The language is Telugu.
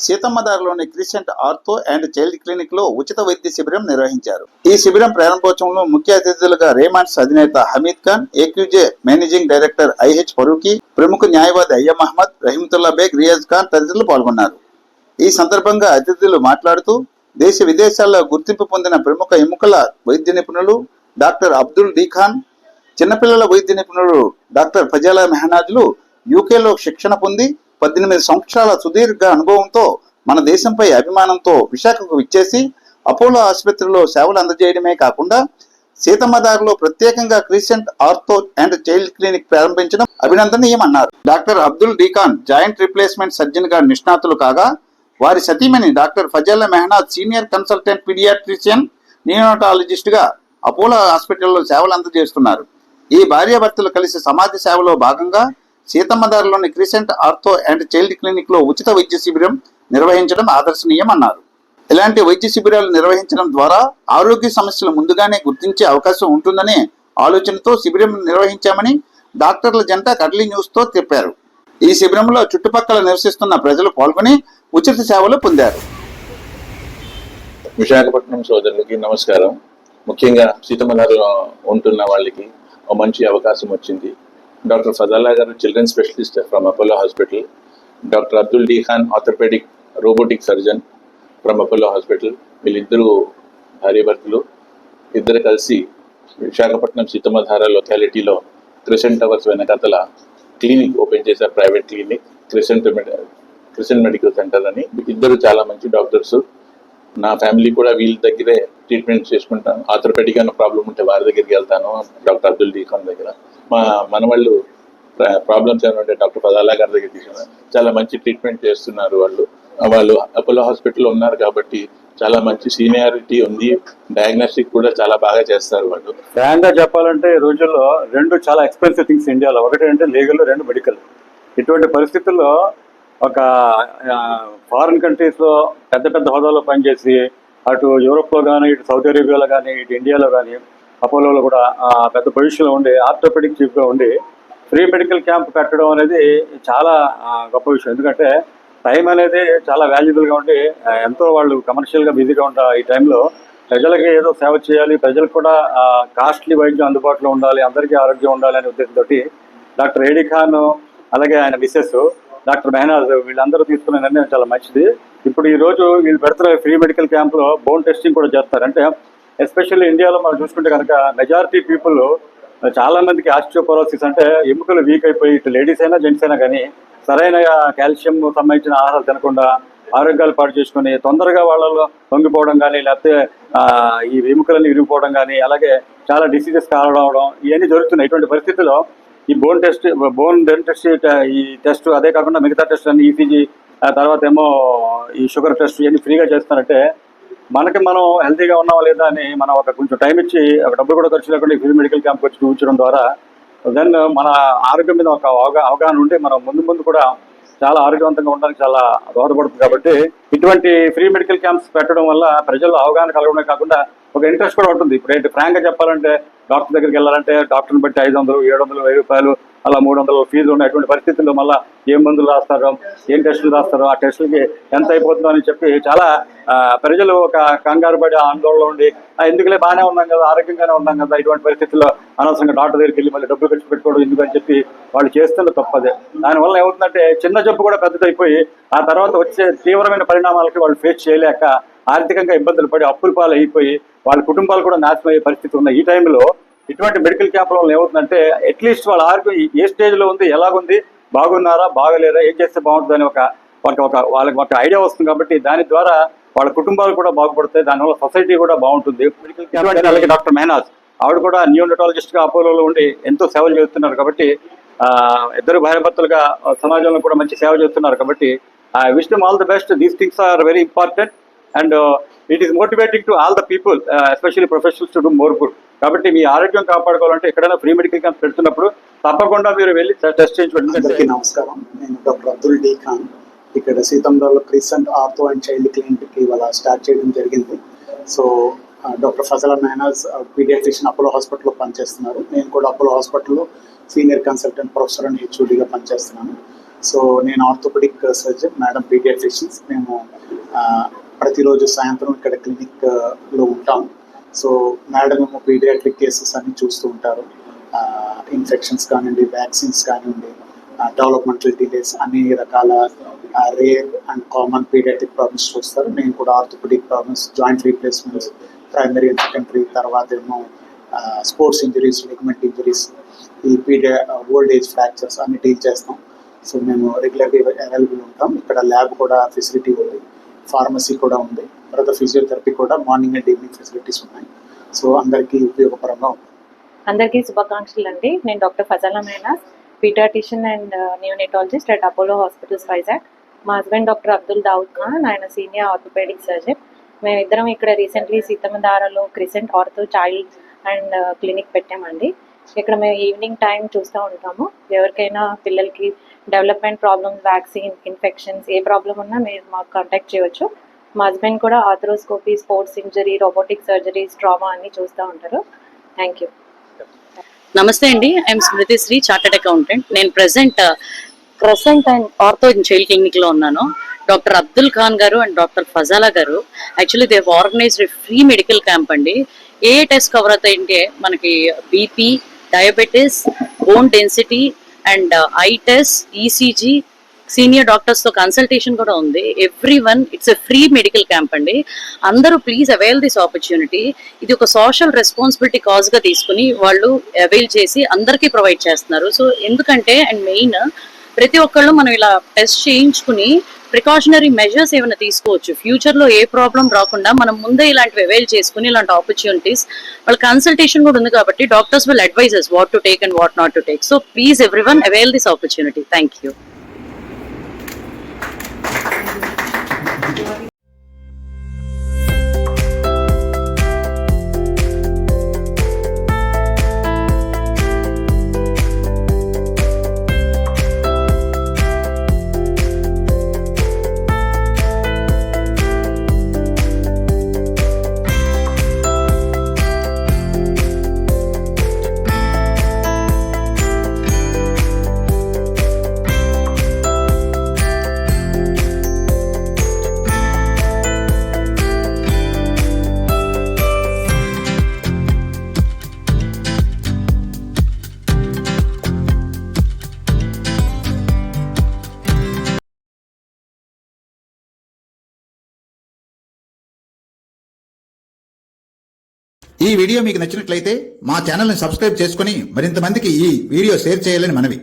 సీతమ్మదారిలోని crescent ortho and child clinic లో ఉచిత వైద్య శిబిరం నిర్వహించారు. ఈ శిబిరం ప్రారంభోత్సవంలో ముఖ్య అతిథులుగా రేమాండ్స్ అధినేత Hameed Khan, AQJ managing director IH Farooqui, ప్రముఖ న్యాయవాది అయ్యం అహ్మద్, రహీమతుల్లా బేగ్, రియాజ్ ఖాన్ తదితరులు పాల్గొన్నారు. ఈ సందర్భంగా అతిథులు మాట్లాడుతూ దేశ విదేశాల్లో గుర్తింపు పొందిన ప్రముఖ ఎముకల వైద్య నిపుణులు డాక్టర్ అబ్దుల్ డి ఖాన్, చిన్నపిల్లల వైద్య నిపుణులు డాక్టర్ ఫజాలా మెహనాజ్లు యూకేలో శిక్షణ పొంది 18 సంవత్సరాల సుదీర్ఘ అనుభవంతో మన దేశంపై అభిమానంతో విశాఖకు విచ్చేసి అపోలో ఆసుపత్రిలో సేవలు అందజేయడమే కాకుండా సీతమ్మదారిలో ప్రత్యేకంగా crescent ortho and child clinic ప్రారంభించడం అభినందనీయమన్నారు. Doctor Abdul D Khan joint replacement surgeon గా నిష్ణాతులు కాగా, వారి సతీమణి doctor Fazala Mehnaz senior consultant paediatrician neonatologist గా అపోలో హాస్పిటల్లో సేవలు అందజేస్తున్నారు. ఈ భార్యాభర్తలు కలిసి సమాజ సేవలో భాగంగా సీతమ్మదారిలోని crescent ortho and child clinic లో ఉచిత వైద్య శిబిరం నిర్వహించడం ఆదర్శనీయమన్నారు. ఇలాంటి వైద్య శిబిరాలు నిర్వహించడం ద్వారా ఆరోగ్య సమస్యలు ముందుగానే గుర్తించే అవకాశం ఉంటుందనే ఆలోచనతో శిబిరం నిర్వహించామని డాక్టర్ల జంట కడ్లీ న్యూస్ తో చెప్పారు. ఈ శిబిరంలో చుట్టుపక్కల నివసిస్తున్న ప్రజలు పాల్గొని ఉచిత సేవలు పొందారు. విశాఖపట్నం సోదరులకి నమస్కారం. ముఖ్యంగా సీతమ్మదారిలో ఉంటున్న వాళ్ళకి ఒక మంచి అవకాశం వచ్చింది. డాక్టర్ ఫజాలా గారు children specialist from Apollo hospital, doctor Abdul D Khan orthopaedic robotic surgeon from Apollo hospital, వీళ్ళిద్దరూ భార్యాభర్తలు ఇద్దరు కలిసి విశాఖపట్నం సీతమ్మధార లొకాలిటీలో క్రిసెంట్ టవర్స్ వెనకాతల క్లినిక్ ఓపెన్ చేశారు. Private clinic crescent medical centre అని. ఇద్దరు చాలా మంచి డాక్టర్స్. నా ఫ్యామిలీ కూడా వీళ్ళ దగ్గరే ట్రీట్మెంట్ చేసుకుంటాను. ఆర్థోపెడిక్ అన్న ప్రాబ్లం ఉంటే వారి దగ్గరికి వెళ్తాను, డాక్టర్ అబ్దుల్ డి ఖాన్ దగ్గర. మా మనవాళ్ళు ప్రాబ్లమ్స్ ఏమైనా ఉంటే డాక్టర్ ఫజాలా గారి దగ్గర తీసుకున్నారు. చాలా మంచి ట్రీట్మెంట్ చేస్తున్నారు. వాళ్ళు అపోలో హాస్పిటల్లో ఉన్నారు కాబట్టి చాలా మంచి సీనియారిటీ ఉంది. డయాగ్నోస్టిక్ కూడా చాలా బాగా చేస్తారు వాళ్ళు. ఫ్రాంక్గా చెప్పాలంటే ఈ రోజుల్లో రెండు చాలా ఎక్స్పెన్సివ్ థింగ్స్ ఇండియాలో. ఒకటి అంటే లీగల్, రెండు మెడికల్. ఇటువంటి పరిస్థితుల్లో ఒక ఫారిన్ కంట్రీస్లో పెద్ద పెద్ద హోదాలో పనిచేసి అటు యూరోప్లో కానీ, ఇటు సౌదీ అరేబియాలో కానీ, ఇటు ఇండియాలో కానీ అపోలోలో కూడా పెద్ద పొజిషన్లో ఉండి ఆర్థోపెడిక్ చీఫ్గా ఉండి ఫ్రీ మెడికల్ క్యాంప్ పెట్టడం అనేది చాలా గొప్ప విషయం. ఎందుకంటే టైం అనేది చాలా వాల్యుబుల్గా ఉండి ఎంతో వాళ్ళు కమర్షియల్గా బిజీగా ఉంటారు. ఈ టైంలో ప్రజలకి ఏదో సేవ చేయాలి, ప్రజలకు కూడా కాస్ట్లీ వైద్యం అందుబాటులో ఉండాలి, అందరికీ ఆరోగ్యం ఉండాలి అనే ఉద్దేశంతో డాక్టర్ ఏడి ఖాన్ అలాగే ఆయన మిస్సెస్ డాక్టర్ మెహనాజ్ వీళ్ళందరూ తీసుకునే నిర్ణయం చాలా మంచిది. ఇప్పుడు ఈ రోజు వీళ్ళు పెడుతున్న ఫ్రీ మెడికల్ క్యాంప్లో బోన్ టెస్టింగ్ కూడా చేస్తారు. అంటే ఎస్పెషల్లీ ఇండియాలో మనం చూసుకుంటే కనుక మెజారిటీ పీపుల్, చాలా మందికి ఆస్టియోపోరోసిస్ అంటే ఎముకలు వీక్ అయిపోయి ఇటు లేడీస్ అయినా జెంట్స్ అయినా కానీ సరైన కాల్షియం సంబంధించిన ఆహారాలు తినకుండా ఆరోగ్యాలు పాటు చేసుకుని తొందరగా వాళ్ళలో పొంగిపోవడం కానీ, లేకపోతే ఈ ఎముకలని విరిగిపోవడం కానీ, అలాగే చాలా డిసీజెస్ కావడం ఇవన్నీ జరుగుతున్నాయి. ఇటువంటి పరిస్థితుల్లో ఈ బోన్ టెస్ట్ ఈ టెస్ట్ అదే కాకుండా మిగతా టెస్ట్ అన్ని ఈసీజీ, తర్వాత ఏమో ఈ షుగర్ టెస్ట్ ఇవన్నీ ఫ్రీగా చేస్తారంటే మనకి మనం హెల్తీగా ఉన్నావా లేదా అని మనం ఒక కొంచెం టైం ఇచ్చి ఒక డబ్బులు కూడా ఖర్చు లేకుండా ఫ్రీ మెడికల్ క్యాంప్ వచ్చి చూపించడం ద్వారా దెన్ మన ఆరోగ్యం మీద ఒక అవగాహన ఉంటే మనం ముందు కూడా చాలా ఆరోగ్యవంతంగా ఉండడానికి చాలా దోహదపడుతుంది. కాబట్టి ఇటువంటి ఫ్రీ మెడికల్ క్యాంప్స్ పెట్టడం వల్ల ప్రజల్లో అవగాహన కలగడమే కాకుండా ఒక ఇంట్రెస్ట్ కూడా ఉంటుంది. ఇప్పుడు ఏంటి ఫ్రాంక్గా చెప్పాలంటే డాక్టర్ దగ్గరికి వెళ్ళాలంటే డాక్టర్ని బట్టి 500, 700, 1000 రూపాయలు అలా 300 ఫీజు ఉన్నాయి. అటువంటి పరిస్థితుల్లో మళ్ళీ ఏం మందులు రాస్తారో, ఏం టెస్టులు రాస్తారో, ఆ టెస్టులకి ఎంత అయిపోతుందో అని చెప్పి చాలా ప్రజలు ఒక కంగారు పడి ఆందోళనలో ఉండి ఎందుకులే బాగానే ఉన్నాం కదా, ఆరోగ్యంగానే ఉన్నాం కదా, ఇటువంటి పరిస్థితుల్లో అనవసరంగా డాక్టర్ దగ్గరికి వెళ్ళి మళ్ళీ డబ్బులు ఖర్చు పెట్టుకోవడం ఎందుకని చెప్పి వాళ్ళు చేస్తున్న తప్పదే. దానివల్ల ఏమవుతుందంటే చిన్న జబ్బు కూడా పెద్దదైపోయి ఆ తర్వాత వచ్చే తీవ్రమైన పరిణామాలకి వాళ్ళు ఫేస్ చేయలేక ఆర్థికంగా ఇబ్బందులు పడి అప్పుల పాలు అయిపోయి వాళ్ళ కుటుంబాలు కూడా నాశనం అయ్యే పరిస్థితి ఉన్న ఈ టైంలో ఇటువంటి మెడికల్ క్యాంపుల వల్ల ఏమవుతుందంటే అట్లీస్ట్ వాళ్ళ ఆరోగ్యం ఏ స్టేజ్లో ఉంది, ఎలాగుంది, బాగున్నారా, బాగలేరా, ఏం చేస్తే బాగుంటుందని వాళ్ళకి ఒక ఐడియా వస్తుంది. కాబట్టి దాని ద్వారా వాళ్ళ కుటుంబాలు కూడా బాగుపడతాయి, దానివల్ల సొసైటీ కూడా బాగుంటుంది. మెడికల్ క్యాంప్ అలాగే డాక్టర్ మెహనాజ్ ఆవిడ కూడా నియోనటాలజిస్ట్గా అపోలోలో ఉండి ఎంతో సేవలు చేస్తున్నారు. కాబట్టి ఇద్దరు భార్యాభర్తలుగా సమాజంలో కూడా మంచి సేవ చేస్తున్నారు. కాబట్టి I wish them all the best. These things are very important and it is motivating to all the people, especially professionals to do more good. కాబట్టి మీ ఆరోగ్యం కాపాడుకోవాలంటే ఎక్కడైనా ఫ్రీ మెడికల్ క్యాంప్ పెడుతున్నప్పుడు తప్పకుండా మీరు వెళ్ళి టెస్ట్ చేయించుకోండి. అందరికీ నమస్కారం. నేను డాక్టర్ అబ్దుల్ డి ఖాన్. ఇక్కడ సీతంలో crescent ortho and child clinic ఇవాళ స్టార్ట్ చేయడం జరిగింది. So doctor Fazala Mehnaz paediatrician Apollo హాస్పిటల్లో పనిచేస్తున్నారు. నేను కూడా అపోలో హాస్పిటల్లో సీనియర్ కన్సల్టెంట్ ప్రొఫెసర్ అండ్ హెచ్ఓడిగా పనిచేస్తున్నాను. సో నేను ఆర్థోపెడిక్ సర్జన్, మేడం పీడియాట్రిషియన్స్. మేము ప్రతిరోజు సాయంత్రం ఇక్కడ క్లినిక్లో ఉంటాం. సో మేడం ఏమో పీడియాట్రిక్ కేసెస్ అన్ని చూస్తూ ఉంటారు. ఇన్ఫెక్షన్స్ కానివ్వండి, వ్యాక్సిన్స్ కానివ్వండి, డెవలప్మెంటల్ డిలేస్, అన్ని రకాల rare and common paediatric problems చూస్తారు. నేను కూడా orthopaedic problems, joint replacements, primary and secondary, తర్వాత ఏమో స్పోర్ట్స్ ఇంజరీస్, లిగమెంట్ ఇంజరీస్, ఈ ఓల్డ్ ఏజ్ ఫ్రాక్చర్స్ అన్ని డీల్ చేస్తాం. సో మేము రెగ్యులర్గా అవైలబుల్ ఉంటాం. ఇక్కడ ల్యాబ్ కూడా ఫెసిలిటీ ఉంది, ఫార్మసీ కూడా ఉంది, తర్వాత ఫిజియోథెరపీ కూడా మార్నింగ్ అండ్ ఈవినింగ్ ఫెసిలిటీస్ ఉన్నాయి. సో అందరికీ ఉపయోగపరంగా ఉంది. అందరికీ శుభాకాంక్షలు అండి. నేను doctor Fazala Mehnaz, paediatrician and neonatologist at Apollo hospitals Vizag. మా హస్బెండ్ డాక్టర్ అబ్దుల్ దావుద్ ఖాన్, ఆయన సీనియర్ ఆర్థోపెడిక్ సర్జన్. మేమిద్దరం ఇక్కడ రీసెంట్లీ సీతమ్మధారలో crescent ortho child and clinic పెట్టామండి. ఇక్కడ మేము ఈవినింగ్ టైం చూస్తూ ఉంటాము. ఎవరికైనా పిల్లలకి డెవలప్మెంట్ ప్రాబ్లమ్స్, వ్యాక్సిన్, ఇన్ఫెక్షన్స్ ఏ ప్రాబ్లం ఉన్నా మీరు మాకు కాంటాక్ట్ చేయవచ్చు. మా హస్బెండ్ కూడా arthroscopy, sports injury, robotic surgeries, trauma అన్ని చూస్తూ ఉంటారు. Thank you. నమస్తే అండి, I am Smriti Shri, chartered accountant. నేను present crescent and ortho and child clinic లో ఉన్నాను. డాక్టర్ అబ్దుల్ ఖాన్ గారు అండ్ డాక్టర్ ఫజాలా గారు actually they organised free medical camp అండి. ఏ టెస్ట్ కవర్ అవుతాయంటే మనకి BP, diabetes, bone density and I test, ECG, senior doctors తో కన్సల్టేషన్ కూడా ఉంది. Every one, it's a free medical camp అండి. అందరూ ప్లీజ్ అవైల్ దిస్ ఆపర్చునిటీ. ఇది ఒక సోషల్ రెస్పాన్సిబిలిటీ కాజ్ గా తీసుకుని వాళ్ళు అవైల్ చేసి అందరికీ ప్రొవైడ్ చేస్తున్నారు. సో ఎందుకంటే అండ్ మెయిన్ ప్రతి ఒక్కళ్ళు మనం ఇలా టెస్ట్ చేయించుకుని ప్రికాషనరీ మెజర్స్ ఏమైనా తీసుకోవచ్చు. ఫ్యూచర్ లో ఏ ప్రాబ్లం రాకుండా మనం ముందే ఇలాంటివి అవైల్ చేసుకుని ఇలాంటి ఆపర్చునిటీస్, వాళ్ళ కన్సల్టేషన్ కూడా ఉంది కాబట్టి doctors will advises what to take and what not to take. So please everyone avail this opportunity. Thank you. ఈ వీడియో మీకు నచ్చినట్లయితే మా ఛానల్ని సబ్స్క్రైబ్ చేసుకుని మరింత మందికి ఈ వీడియో షేర్ చేయాలని మనవి.